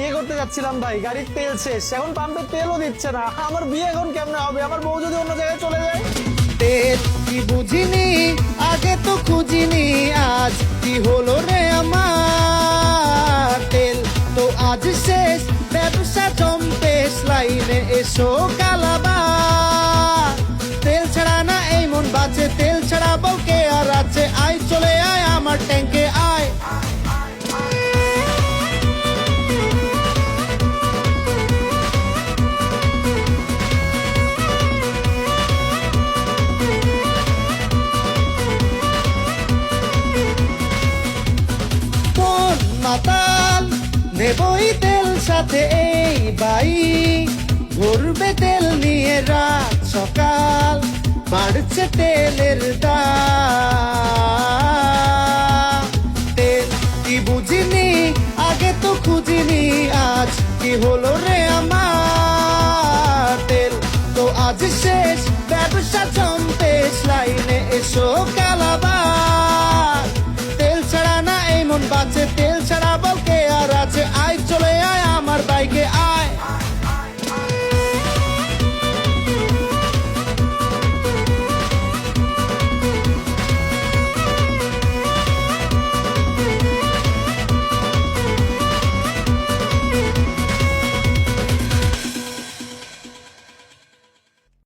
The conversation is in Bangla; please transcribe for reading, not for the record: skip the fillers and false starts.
বিয়ে করতে যাচ্ছিলাম ভাই, গাড়ির তেল শেষ, এখন পাম্পে তেলও দিচ্ছে না। আমার বিয়ে এখন কেমনে হবে? আমার বউ যদি অন্য জায়গায় চলে যায়। তেল কি বুঝিনি, আগে তো খুঁজিনি, আজ কি হলো রে আমার। তেল তো আজ শেষ, ব্যবসা জম্পেশ, লাইনে এসো কালাবার। তেল ছাড়া না এই মন বাঁচে, তেল ছাড়া বউকে আর আছে। আয় চলে আয় আমার ট্যাঙ্কে আয়। কোন মাতাল নেবই তেল সাথে এই বাই, ঘুরবে তেল নিয়ে রাত সকাল, বাড়ছে তেলের দাম। তেল কি বুঝিনি, আগে তো খুঁজিনি, আজ কি হলো রে আমার। তেল তো আজ শেষ, ব্যবসা জম্পেশ, লাইনে এসো কালাবার। তেল ছাড়া না এই মন বাঁচে, তেল ছাড়া বলকে আর আছে। আয় চলে আয় আমার বাইকে আয়।